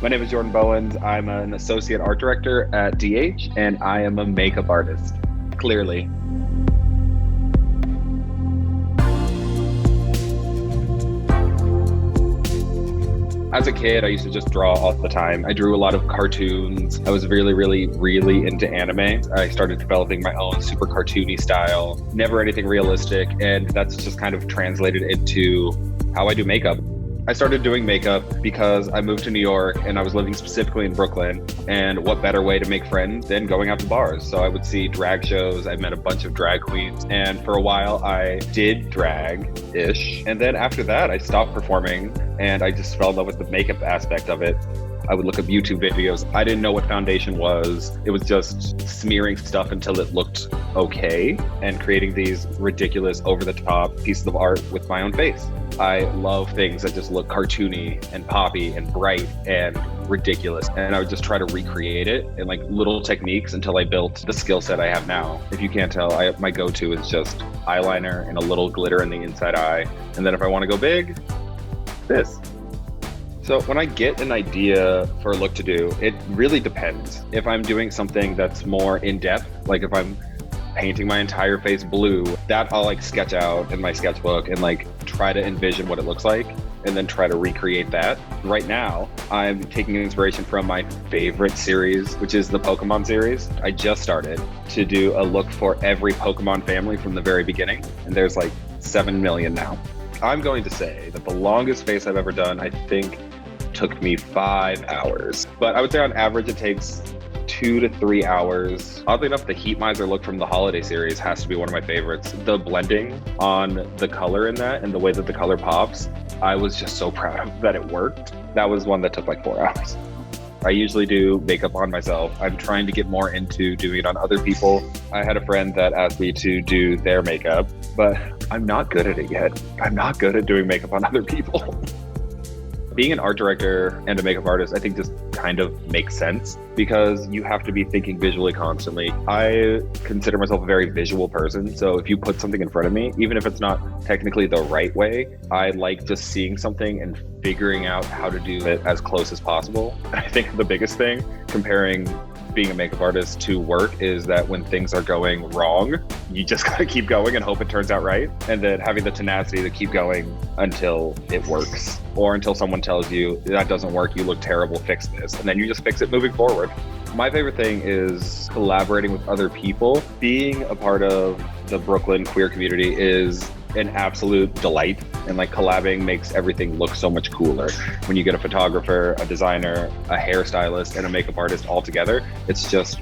My name is Jordan Bowens. I'm an associate art director at DH, and I am a makeup artist, clearly. As a kid, I used to just draw all the time. I drew a lot of cartoons. I was really into anime. I started developing my own super cartoony style, never anything realistic, and that's just kind of translated into how I do makeup. I started doing makeup because I moved to New York and I was living specifically in Brooklyn. And what better way to make friends than going out to bars? So I would see drag shows. I met a bunch of drag queens. And for a while I did drag-ish. And then after that, I stopped performing and I just fell in love with the makeup aspect of it. I would look up YouTube videos. I didn't know what foundation was. It was just smearing stuff until it looked okay and creating these ridiculous over-the-top pieces of art with my own face. I love things that just look cartoony and poppy and bright and ridiculous. And I would just try to recreate it in like little techniques until I built the skill set I have now. If you can't tell, my go-to is just eyeliner and a little glitter in the inside eye. And then if I want to go big, this. So when I get an idea for a look to do, it really depends. If I'm doing something that's more in-depth, like if I'm painting my entire face blue, that I'll like sketch out in my sketchbook and like try to envision what it looks like and then try to recreate that. Right now, I'm taking inspiration from my favorite series, which is the Pokemon series. I just started to do a look for every Pokemon family from the very beginning, and there's like 7 million now. I'm going to say that the longest face I've ever done, I think, took me 5 hours. But I would say on average, it takes 2 to 3 hours. Oddly enough, the Heat Miser look from the holiday series has to be one of my favorites. The blending on the color in that and the way that the color pops, I was just so proud of that it worked. That was one that took like 4 hours. I usually do makeup on myself. I'm trying to get more into doing it on other people. I had a friend that asked me to do their makeup, but I'm not good at it yet. I'm not good at doing makeup on other people. Being an art director and a makeup artist, I think just kind of makes sense because you have to be thinking visually constantly. I consider myself a very visual person. So if you put something in front of me, even if it's not technically the right way, I like just seeing something and figuring out how to do it as close as possible. I think the biggest thing comparing being a makeup artist to work is that when things are going wrong, you just gotta keep going and hope it turns out right. And then having the tenacity to keep going until it works or until someone tells you that doesn't work, you look terrible, fix this. And then you just fix it moving forward. My favorite thing is collaborating with other people. Being a part of the Brooklyn queer community is an absolute delight, and like collabing makes everything look so much cooler. When you get a photographer, a designer, a hairstylist, and a makeup artist all together, it's just